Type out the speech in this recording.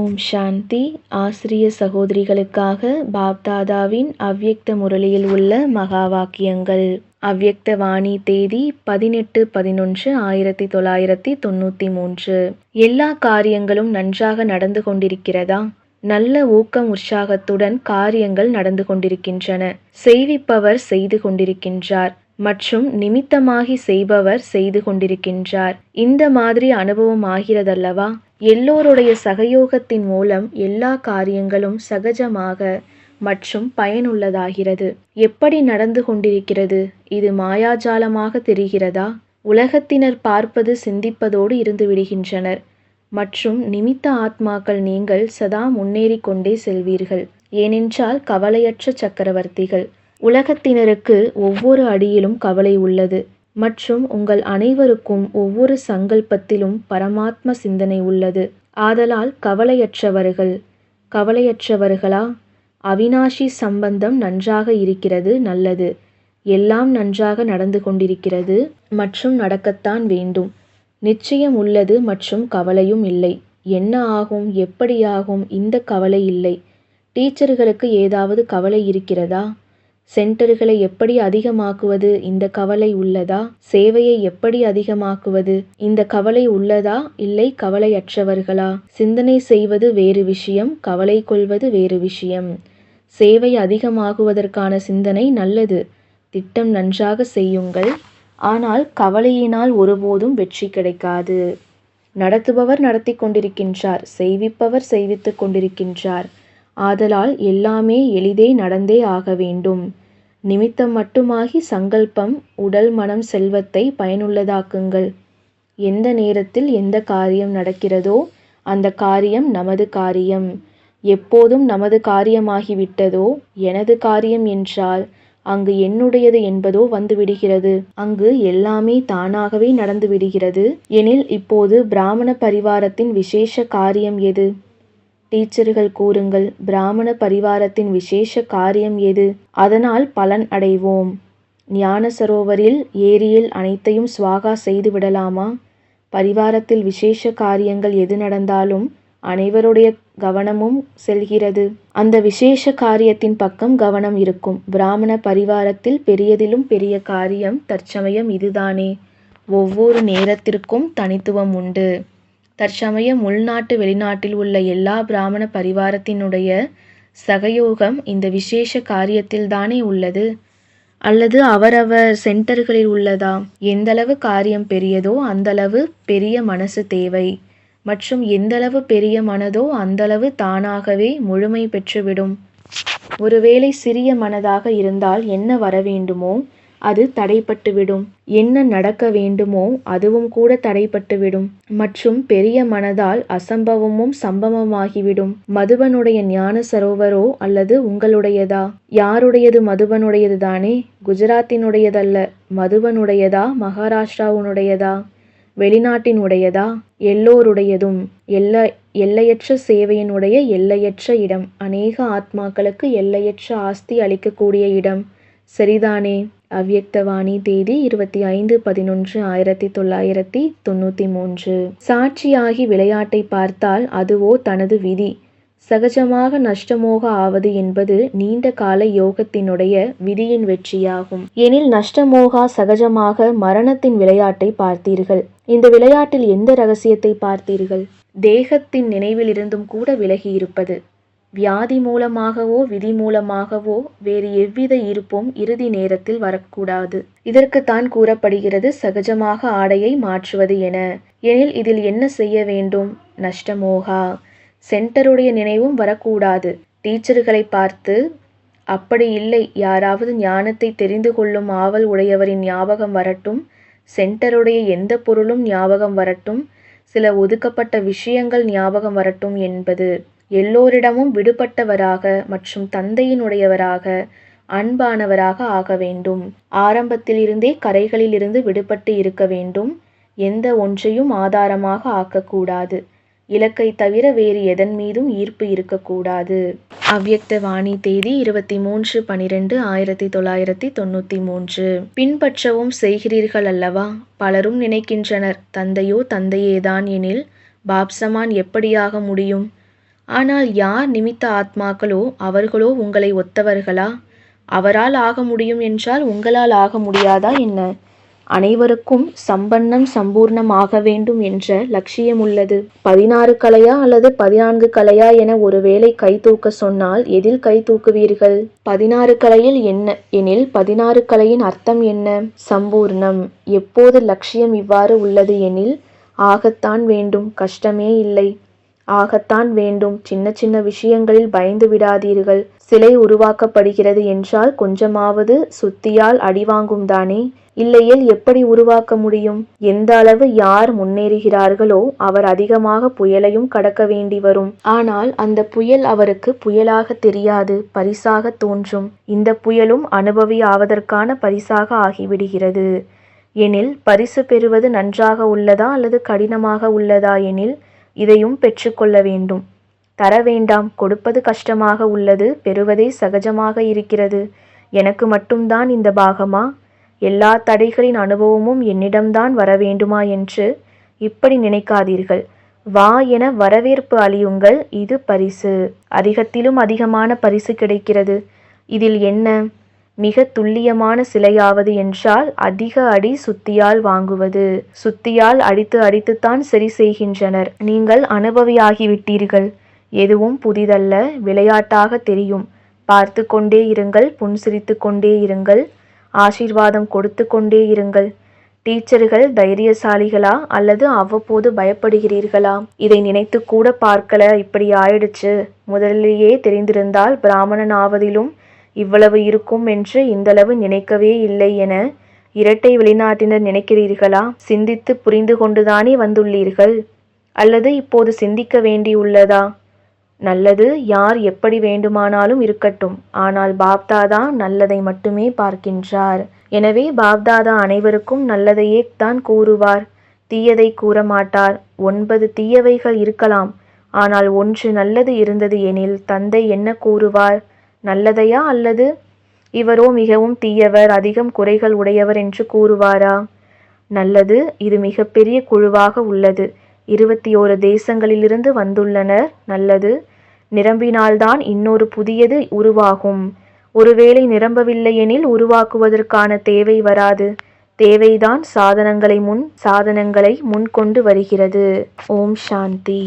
ஓம் சாந்தி. ஆசிரிய சகோதரிகளுக்காக பாப்தாதாவின் அவ்யக்த முரளியில் உள்ள மகா வாக்கியங்கள். அவ்யக்த வாணி தேதி 18-11-1993. எல்லா காரியங்களும் நன்றாக நடந்து கொண்டிருக்கிறதா? நல்ல ஊக்கம் உற்சாகத்துடன் காரியங்கள் நடந்து கொண்டிருக்கின்றன. செய்விப்பவர் செய்து கொண்டிருக்கின்றார் மற்றும் நிமித்தமாகி செய்பவர் செய்து கொண்டிருக்கின்றார். இந்த மாதிரி அனுபவம் ஆகிறதல்லவா? எல்லோருடைய சகயோகத்தின் மூலம் எல்லா காரியங்களும் சகஜமாக மற்றும் பயனுள்ளதாகிறது. எப்படி நடந்து கொண்டிருக்கிறது? இது மாயாஜாலமாக தெரிகிறதா? உலகத்தினர் பார்ப்பது சிந்திப்பதோடு இருந்து விடுகின்றனர். மற்றும் நிமித்த ஆத்மாக்கள் நீங்கள் சதா முன்னேறி கொண்டே செல்வீர்கள். ஏனென்றால் கவலையற்ற சக்கரவர்த்திகள். உலகத்தினருக்கு ஒவ்வொரு அடியிலும் கவலை உள்ளது மற்றும் உங்கள் அனைவருக்கும் ஒவ்வொரு சங்கல்பத்திலும் பரமாத்ம சிந்தனை உள்ளது. ஆதலால் கவலையற்றவர்கள். கவலையற்றவர்களா? அவினாஷி சம்பந்தம் நன்றாக இருக்கிறது, நல்லது. எல்லாம் நன்றாக நடந்து கொண்டிருக்கிறது மற்றும் நடக்கத்தான் வேண்டும். நிச்சயம் உள்ளது மற்றும் கவலையும் இல்லை. என்ன ஆகும், எப்படி ஆகும், இந்த கவலை இல்லை. டீச்சர்களுக்கு ஏதாவது கவலை இருக்கிறதா? சென்டர்களை எப்படி அதிகமாக்குவது, இந்த கவலை உள்ளதா? சேவையை எப்படி அதிகமாக்குவது, இந்த கவலை உள்ளதா? இல்லை கவலையற்றவர்களா? சிந்தனை செய்வது வேறு விஷயம், கவலை கொள்வது வேறு விஷயம். சேவை அதிகமாகுவதற்கான சிந்தனை நல்லது. திட்டம் நன்றாக செய்யுங்கள். ஆனால் கவலையினால் ஒருபோதும் வெற்றி கிடைக்காது. நடத்துபவர் நடத்தி கொண்டிருக்கின்றார், செய்விப்பவர் செய்வித்துக் கொண்டிருக்கின்றார். ஆதலால் எல்லாமே எளிதே நடந்தே ஆக வேண்டும். நிமித்தம் மட்டுமாகி சங்கல்பம், உடல், மனம், செல்வத்தை பயனுள்ளதாக்குங்கள். எந்த நேரத்தில் எந்த காரியம் நடக்கிறதோ அந்த காரியம் நமது காரியம். எப்போதும் நமது காரியமாகிவிட்டதோ, எனது காரியம் என்றால் அங்கு என்னுடையது என்பதோ வந்துவிடுகிறது. அங்கு எல்லாமே தானாகவே நடந்து விடுகிறது. எனில் இப்போது பிராமண பரிவாரத்தின் விசேஷ காரியம் எது? டீச்சர்கள் கூறுங்கள், பிராமண பரிவாரத்தின் விசேஷ காரியம் எது? அதனால் பலன் அடைவோம். ஞான சரோவரில் ஏரியில் அனைத்தையும் ஸ்வாகா செய்து விடலாமா? பரிவாரத்தில் விசேஷ காரியங்கள் எது நடந்தாலும் அனைவருடைய கவனமும் செல்கிறது. அந்த விசேஷ காரியத்தின் பக்கம் கவனம் இருக்கும். பிராமண பரிவாரத்தில் பெரியதிலும் பெரிய காரியம் தற்சமயம் இதுதானே. ஒவ்வொரு நேரத்திற்கும் தனித்துவம் உண்டு. தற்சமயம் உள்நாட்டு வெளிநாட்டில் உள்ள எல்லா பிராமண பரிவாரத்தினுடைய சகயோகம் இந்த விசேஷ காரியத்தில்தானே உள்ளது, அல்லது அவரவர் சென்டர்களில் உள்ளதா? எந்தளவு காரியம் பெரியதோ அந்தளவு பெரிய மனசு தேவை மற்றும் எந்தளவு பெரிய மனதோ அந்தளவு தானாகவே முழுமை பெற்றுவிடும். ஒருவேளை சிறிய மனதாக இருந்தால் என்ன வர வேண்டுமோ அது தடைப்பட்டுவிடும். என்ன நடக்க வேண்டுமோ அதுவும் கூட தடைப்பட்டுவிடும். மற்றும் பெரிய மனதால் அசம்பவமும் சம்பவமாகிவிடும். மதுபனுடைய ஞான சரோவரோ அல்லது உங்களுடையதா? யாருடையது? மதுபனுடையது தானே. குஜராத்தினுடையதல்ல. மதுபனுடையதா? மகாராஷ்டிராவுடையதா? வெளிநாட்டினுடையதா? எல்லோருடையதும். எல்லையற்ற சேவையினுடைய எல்லையற்ற இடம். அநேக ஆத்மாக்களுக்கு எல்லையற்ற ஆஸ்தி அளிக்கக்கூடிய இடம். சரிதானே. அவ்யக்த வாணி தேதி 25-11-1993. சாட்சியாகி விளையாட்டை பார்த்தால் அதுவோ தனது விதி. சகஜமாக நஷ்டமோக ஆவது என்பது நீண்ட கால யோகத்தினுடைய விதியின் வெற்றியாகும். எனில் நஷ்டமோகா சகஜமாக மரணத்தின் விளையாட்டை பார்த்தீர்கள். இந்த விளையாட்டில் எந்த ரகசியத்தை பார்த்தீர்கள்? தேகத்தின் நினைவில் இருந்தும் கூட விலகி இருப்பது. வியாதி மூலமாகவோ விதி மூலமாகவோ வேறு எவ்வித இருப்பும் இறுதி நேரத்தில் வரக்கூடாது. இதற்குத்தான் கூறப்படுகிறது சகஜமாக ஆடையை மாற்றுவது என. எனில் இதில் என்ன செய்ய வேண்டும்? நஷ்டமோகா. சென்டருடைய நினைவும் வரக்கூடாது. டீச்சர்களை பார்த்து அப்படி இல்லை, யாராவது ஞானத்தை தெரிந்து கொள்ளும் ஆவல் உடையவரின் ஞாபகம் வரட்டும், சென்டருடைய எந்த பொருளும் ஞாபகம் வரட்டும், சில ஒதுக்கப்பட்ட விஷயங்கள் ஞாபகம் வரட்டும் என்பது. எல்லோரிடமும் விடுபட்டவராக மற்றும் தந்தையினுடையவராக அன்பானவராக ஆக வேண்டும். ஆரம்பத்திலிருந்தே கரைகளிலிருந்து விடுபட்டு இருக்க வேண்டும். எந்த ஒன்றையும் ஆதாரமாக ஆக்கக்கூடாது. இலக்கை தவிர வேறு எதன் மீதும் ஈர்ப்பு இருக்கக்கூடாது. அவ்யக்த வாணி தேதி 23-12-1993. பின்பற்றவும் செய்கிறீர்கள் அல்லவா? பலரும் நினைக்கின்றனர் தந்தையோ தந்தையேதான் எனில் பாப்சமான் எப்படியாக முடியும்? ஆனால் யார் நிமித்த ஆத்மாக்களோ அவர்களோ உங்களை ஒத்தவர்களா? அவரால் ஆக முடியும் என்றால் உங்களால் ஆக முடியாதா என்ன? அனைவருக்கும் சம்பன்னம் சம்பூர்ணம் ஆக வேண்டும் என்ற லட்சியம் உள்ளது. 16 கலையா அல்லது 14 கலையா என ஒருவேளை கை தூக்க சொன்னால் எதில் கை தூக்குவீர்கள்? 16 கலையில் என்ன எனில் 16 கலையின் அர்த்தம் என்ன? சம்பூர்ணம். எப்போது லட்சியம் இவ்வாறு உள்ளது எனில் ஆகத்தான் வேண்டும், கஷ்டமே இல்லை. ஆகத்தான் வேண்டும். சின்ன சின்ன விஷயங்களில் பயந்து விடாதீர்கள். சிலை உருவாக்கப்படுகிறது என்றால் கொஞ்சமாவது சுத்தியால் அடிவாங்கும் தானே? இல்லையேல் எப்படி உருவாக்க முடியும்? எந்த அளவு யார் முன்னேறுகிறார்களோ அவர் அதிகமாக புயலையும் கடக்க வேண்டி வரும். ஆனால் அந்த புயல் அவருக்கு புயலாக தெரியாது, பரிசாக தோன்றும். இந்த புயலும் அனுபவி ஆவதற்கான பரிசாக ஆகிவிடுகிறது. எனில் பரிசு பெறுவது நன்றாக உள்ளதா அல்லது கடினமாக உள்ளதா எனில் இதையும் பெற்றுக்கொள்ள வேண்டும். தர வேண்டாம், கொடுப்பது கஷ்டமாக உள்ளது, பெறுவதே சகஜமாக இருக்கிறது. எனக்கு மட்டும்தான் இந்த பாகமா? எல்லா தடைகளின் அனுபவமும் என்னிடம்தான் வர வேண்டுமா என்று இப்படி நினைக்காதீர்கள். வா என வரவேற்பு அளியுங்கள். இது பரிசு. அதிகத்திலும் அதிகமான பரிசு கிடைக்கிறது. இதில் என்ன? மிக துல்லியமான சிலையாவது என்றால் அதிக அடி சுத்தியால் வாங்குவது. சுத்தியால் அடித்து அடித்துத்தான் சரி செய்கின்றனர். நீங்கள் அனுபவியாகிவிட்டீர்கள். எதுவும் புதிதல்ல, விளையாட்டாக தெரியும். பார்த்து கொண்டே இருங்கள், புன்சிரித்து கொண்டே இருங்கள், ஆசீர்வாதம் கொடுத்து கொண்டே இருங்கள். டீச்சர்கள் தைரியசாலிகளா அல்லது அவ்வப்போது பயப்படுகிறீர்களா? இதை நினைத்து கூட பார்க்கல, இப்படி ஆயிடுச்சு. முதலிலேயே தெரிந்திருந்தால் பிராமணன் ஆவதிலும் இவ்வளவு இருக்கும் என்று இந்தளவு நினைக்கவே இல்லை என இரட்டை வெளிநாட்டினர் நினைக்கிறீர்களா? சிந்தித்து புரிந்து கொண்டுதானே வந்துள்ளீர்கள்? அல்லது இப்போது சிந்திக்க வேண்டியுள்ளதா? நல்லது, யார் எப்படி வேண்டுமானாலும் இருக்கட்டும். ஆனால் பாப்தாதா நல்லதை மட்டுமே பார்க்கின்றார். எனவே பாப்தாதா அனைவருக்கும் நல்லதையே தான் கூறுவார், தீயதை கூற மாட்டார். 9 தீயவைகள் இருக்கலாம், ஆனால் 1 நல்லது இருந்தது எனில் தந்தை என்ன கூறுவார்? நல்லதையா அல்லது இவரோ மிகவும் தீயவர், அதிகம் குறைகள் உடையவர் என்று கூறுவாரா? நல்லது. இது மிகப்பெரிய குழுவாக உள்ளது. 21 தேசங்களிலிருந்து வந்துள்ளனர். நல்லது. நிரம்பினால்தான் இன்னொரு புதியது உருவாகும். ஒருவேளை நிரம்பவில்லையெனில் உருவாக்குவதற்கான தேவை வராது. தேவைதான் சாதனங்களை முன் கொண்டு வருகிறது. ஓம் சாந்தி.